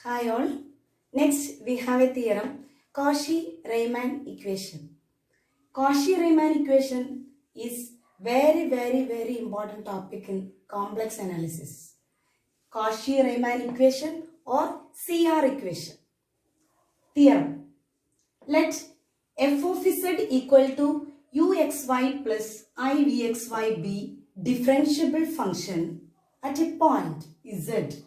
Hi all. Next we have a theorem, Cauchy-Reimann equation. Cauchy-Reimann equation is very important topic in complex analysis. Cauchy-Reimann equation or CR equation. Theorem. Let f of z equal to uxy plus ivxy be differentiable function at a point z.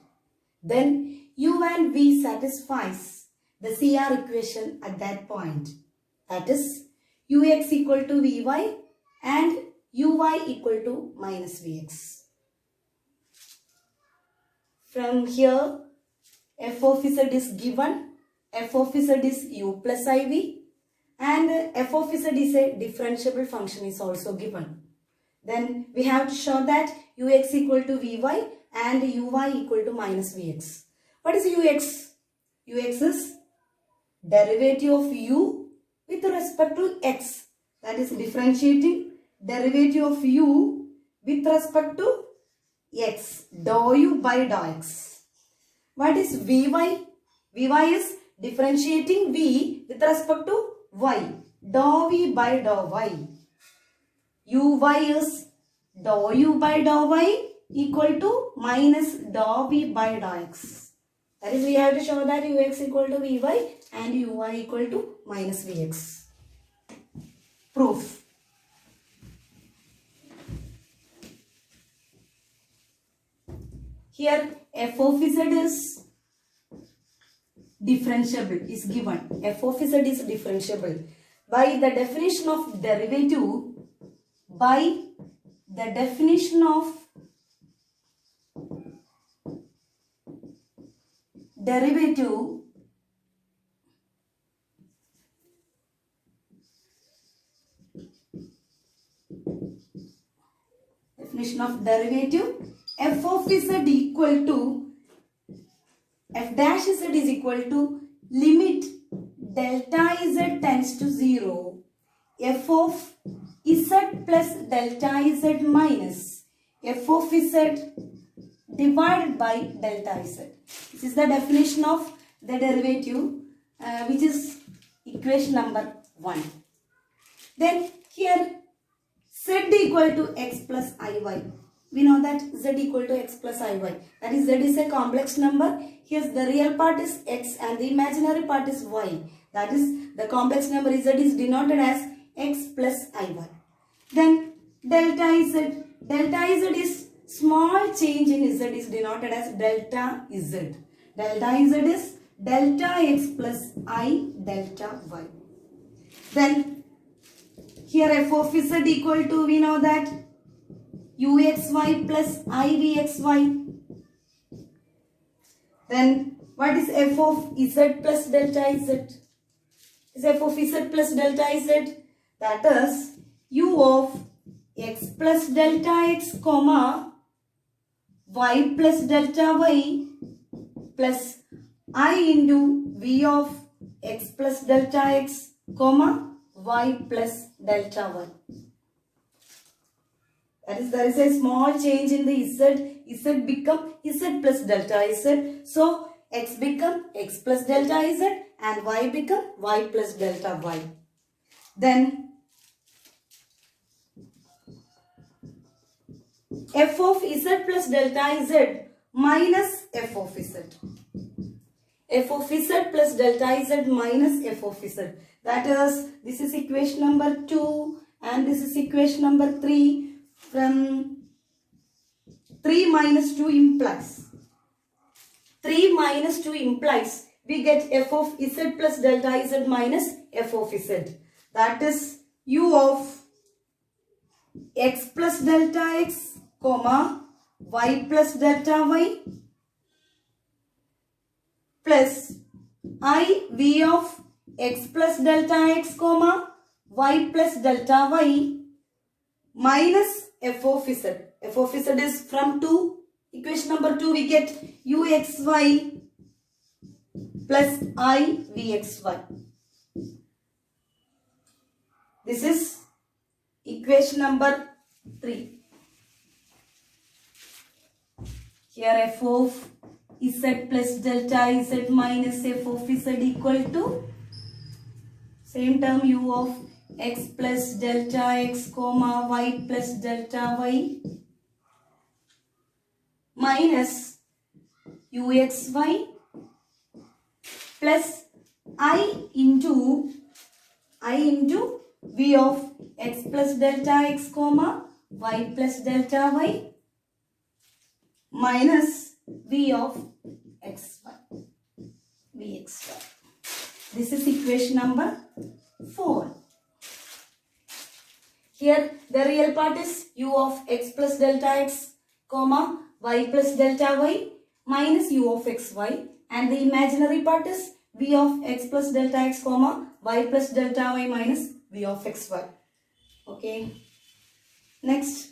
Then u and v satisfies the CR equation at that point. That is ux equal to vy and uy equal to minus vx. From here f of z is given. F of z is u plus iv and f of z is a differentiable function is also given. Then we have to show that ux equal to vy and uy equal to minus vx. What is ux? Ux is derivative of u with respect to x. That is differentiating derivative of u with respect to x. Dou u by dou x. What is vy? Vy is differentiating v with respect to y. Dou v by dou y. Uy is dou u by dou y equal to minus dou v by dou x. That is, we have to show that ux equal to vy and uy equal to minus vx. Proof. Here f of z is differentiable is given. F of z is differentiable. By the definition of derivative, definition of derivative, f of z equal to f dash z is equal to limit delta z tends to 0 f of z plus delta z minus f of z divided by delta z. This is the definition of the derivative which is equation number 1. Then here z equal to x plus iy. We know that z equal to x plus iy. That is, z is a complex number. Here the real part is x and the imaginary part is y. That is, the complex number z is denoted as x plus iy. Then delta z. Delta z is small change in z is denoted as delta z. Delta z is delta x plus I delta y. Then here f of z equal to, we know that uxy plus ivxy. Then what is f of z plus delta z? Is f of z plus delta z? That is u of x plus delta x comma y plus delta y plus I into v of x plus delta x comma y plus delta y. That is, there is a small change in the z become z plus delta z. So x become x plus delta z and y become y plus delta y. Then f of z plus delta z minus f of z. F of z plus delta z minus f of z. That is, this is equation number 2 and this is equation number 3. From 3 minus 2 implies. 3 minus 2 implies we get f of z plus delta z minus f of z. That is u of x plus delta x comma y plus delta y plus I v of x plus delta x comma y plus delta y minus f of z. F of z is from 2. Equation number 2 we get uxy plus I vxy. This is equation number 3. Here f of z plus delta z minus f of z equal to same term u of x plus delta x comma y plus delta y minus uxy plus I into v of x plus delta x comma y plus delta y minus v of xy vxy. This is equation number 4. Here the real part is u of x plus delta x comma y plus delta y minus u of xy, and the imaginary part is v of x plus delta x comma y plus delta y minus v of xy. Okay. Next.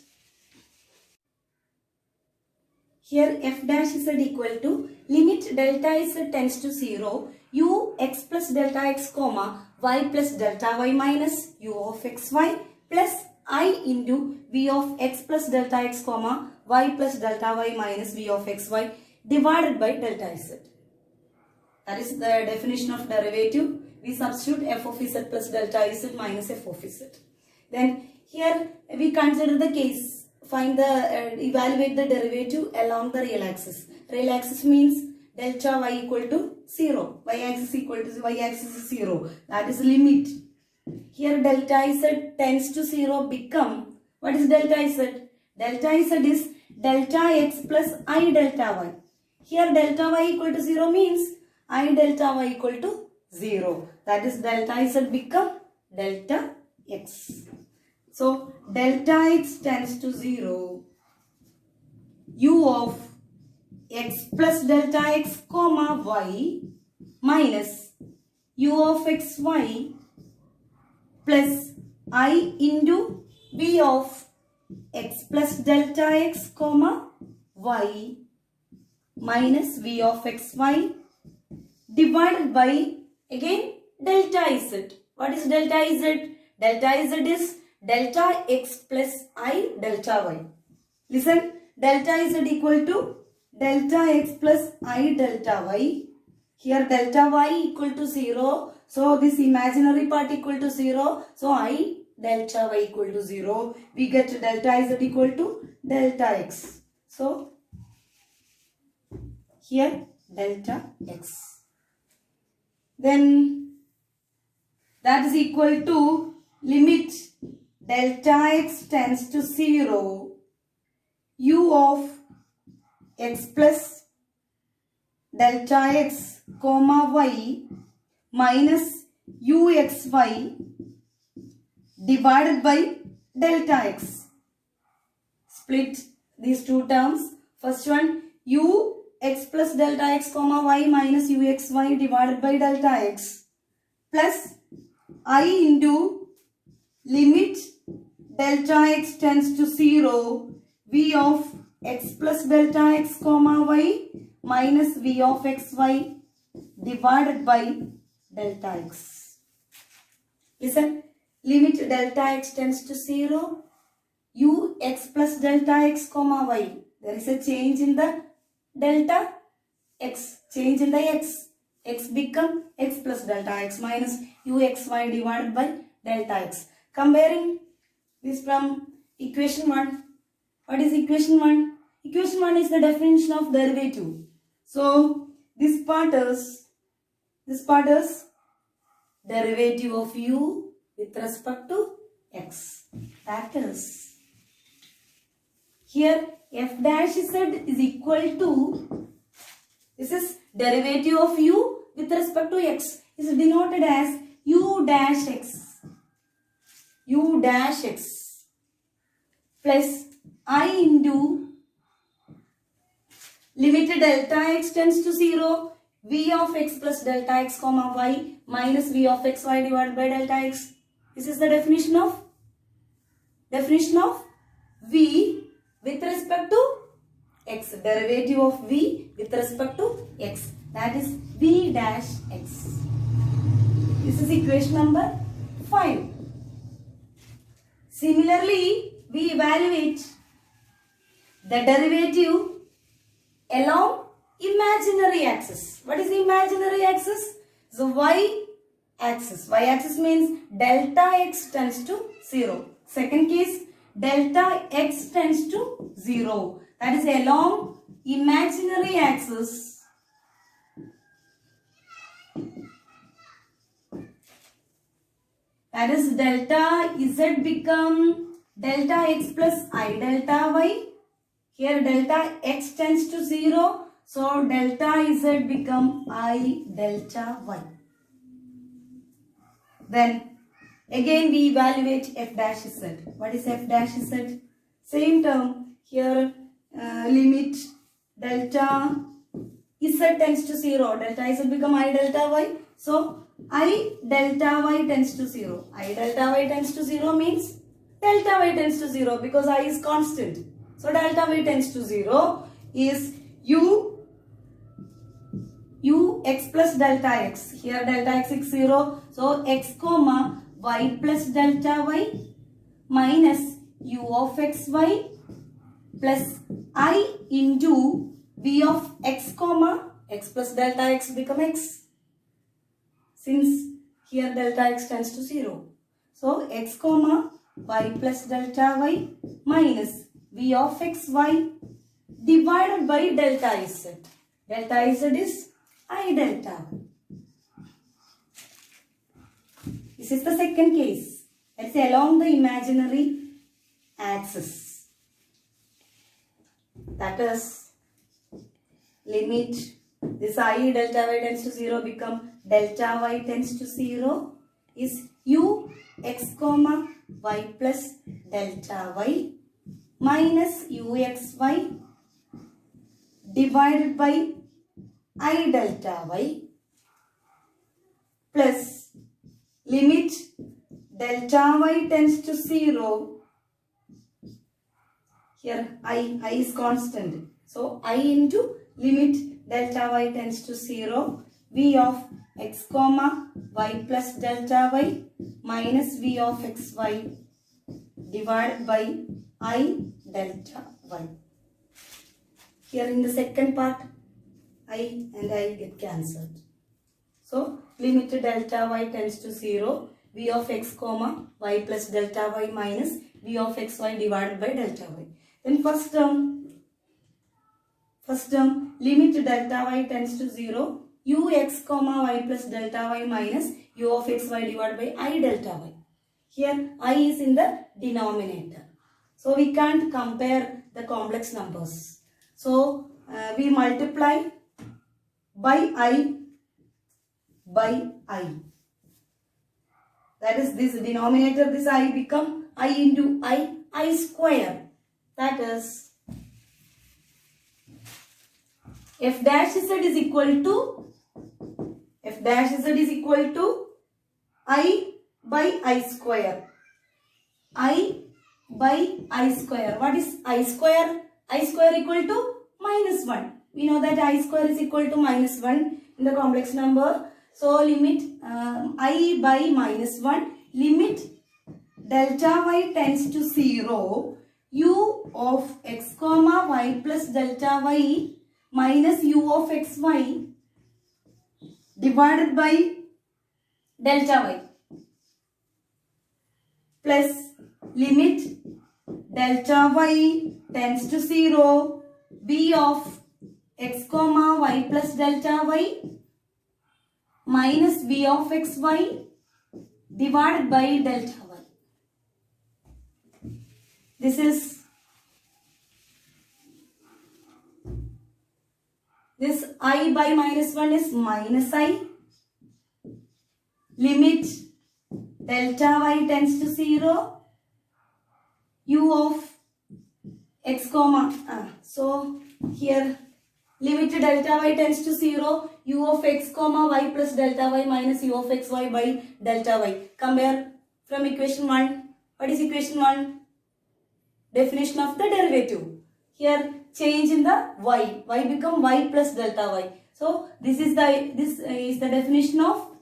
Here f dash z equal to limit delta z tends to 0 u x plus delta x comma y plus delta y minus u of xy plus I into v of x plus delta x comma y plus delta y minus v of xy divided by delta z. That is the definition of derivative. We substitute f of z plus delta z minus f of z. Then here we consider the case. Find the evaluate the derivative along the real axis. Real axis means delta y equal to 0. Y axis equal to y axis is 0. That is limit. Here delta z tends to 0 become, what is delta z? Delta z is delta x plus I delta y. Here delta y equal to 0 means I delta y equal to 0. That is delta z become delta x. So delta x tends to 0. U of x plus delta x comma y minus u of xy plus I into v of x plus delta x comma y minus v of xy divided by again delta z. What is delta z? Delta z is delta x plus I delta y. Listen, delta z equal to delta x plus I delta y. Here delta y equal to 0. So this imaginary part equal to 0. So I delta y equal to 0. We get delta z equal to delta x. So here delta x. Then that is equal to limit delta x tends to 0 u of x plus delta x comma y minus uxy divided by delta x. Split these two terms. First one u x plus delta x comma y minus uxy divided by delta x plus I into limit delta x tends to 0 v of x plus delta x comma y minus v of xy divided by delta x. Listen, limit delta x tends to 0 u x plus delta x comma y. There is a change in the delta x, change in the x. X become x plus delta x minus uxy divided by delta x. Comparing this from equation 1. What is equation 1? Equation 1 is the definition of derivative. So this part is derivative of u with respect to x. That is, here f dash z is equal to, this is derivative of u with respect to x, is denoted as u dash x. U dash x plus I into limit delta x tends to 0 v of x plus delta x comma y minus v of xy divided by delta x. This is the definition of v with respect to x, derivative of v with respect to x, that is v dash x. This is equation number 5. Similarly, we evaluate the derivative along imaginary axis. What is the imaginary axis? The y axis. Y axis means delta x tends to 0. Second case, delta x tends to 0. That is along imaginary axis. That is delta z become delta x plus I delta y. Here delta x tends to 0. So delta z become I delta y. Then again we evaluate f dash z. What is f dash z? Same term. Here limit delta z tends to 0. Delta z become I delta y. So I delta y tends to 0. I delta y tends to 0 means delta y tends to 0 because I is constant. So delta y tends to 0 is u x plus delta x. Here delta x is 0. So x comma y plus delta y minus u of xy plus I into v of x comma x plus delta x become x. Since here delta x tends to 0. So x comma y plus delta y minus v of xy divided by delta z. Delta z is I delta. This is the second case. Let's say along the imaginary axis. That is limit this I delta y tends to 0 become delta y tends to 0 is u x comma y plus delta y minus u x y divided by I delta y plus limit delta y tends to 0. Here I is constant. So I into limit delta y tends to 0. V of x comma y plus delta y minus v of xy divided by I delta y. Here in the second part, I and I get cancelled. So limit delta y tends to 0. V of x comma y plus delta y minus v of xy divided by delta y. Then first term limit delta y tends to 0. U x comma y plus delta y minus u of xy divided by I delta y. Here I is in the denominator. So we can't compare the complex numbers. So we multiply by I. That is this denominator, this I become I into I square. That is f dash z is equal to I by I square. I by I square. What is I square? I square equal to minus 1. We know that I square is equal to minus 1 in the complex number. So limit I by minus 1. Limit delta y tends to 0. U of x comma y plus delta y minus u of xy divided by delta y plus limit delta y tends to 0. B of x comma y plus delta y minus v of xy divided by delta y. This I by minus 1 is minus I. Limit delta y tends to 0. U of x comma. So here limit delta y tends to 0. U of x comma y plus delta y minus u of xy by delta y. Compare from equation 1. What is equation 1? Definition of the derivative. Here change in the y. Y become y plus delta y. So this is the definition of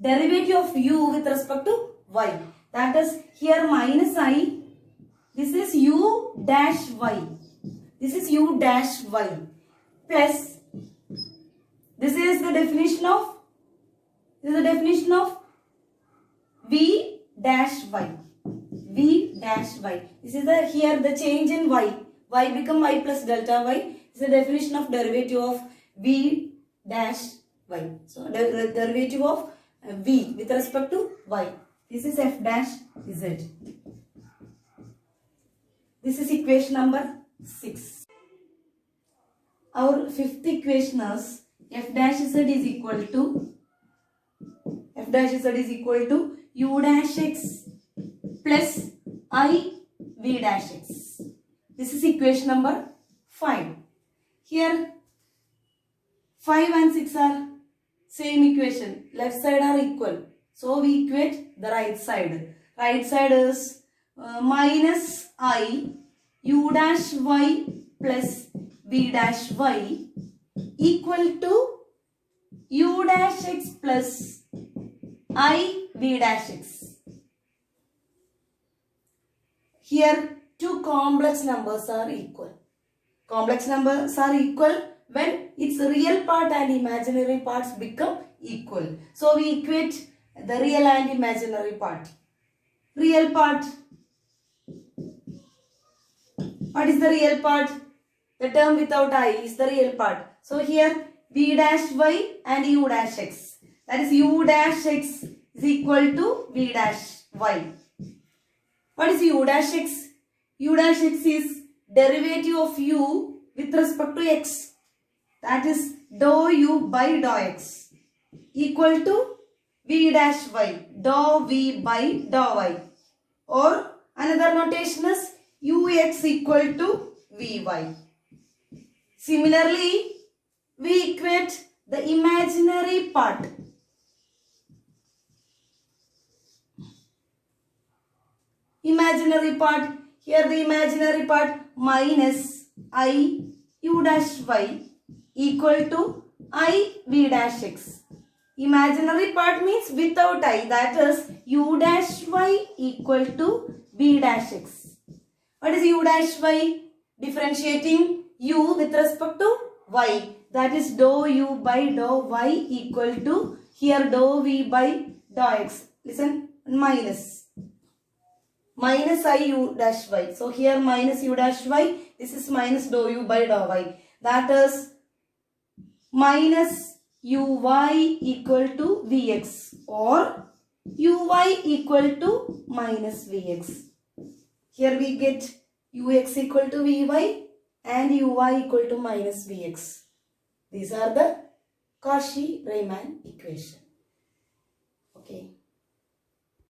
derivative of u with respect to y. That is here minus I. This is u dash y. This is u dash y plus definition of v dash y. V dash y. This is here the change in y. Y become y plus delta y. This is the definition of derivative of v dash y. So derivative of v with respect to y. This is f dash z. This is equation number 6. Our fifth equation is f dash z is equal to u dash x plus I v dash x. This is equation number 5. Here 5 and 6 are same equation. Left side are equal. So we equate the right side. Right side is minus I u dash y plus v dash y equal to u dash x plus I v dash x. Here two complex numbers are equal. Complex numbers are equal when its real part and imaginary parts become equal. So we equate the real and imaginary part. Real part. What is the real part? The term without I is the real part. So here v dash y and u dash x. That is u dash x is equal to v dash y. What is u dash x? U dash x is derivative of u with respect to x. That is dou u by dou x equal to v dash y, dou v by dou y. Or another notation is ux equal to vy. Similarly, we equate the imaginary part. Imaginary part, here the imaginary part minus I u dash y equal to I v dash x. Imaginary part means without I, that is u dash y equal to v dash x. What is u dash y? Differentiating u with respect to y, that is dou u by dou y equal to here dou v by dou x. Listen, minus I u dash y. So here minus u dash y, this is minus dou u by dou y. That is minus uy equal to vx or uy equal to minus vx. Here we get ux equal to vy and uy equal to minus vx. These are the Cauchy-Reimann equation.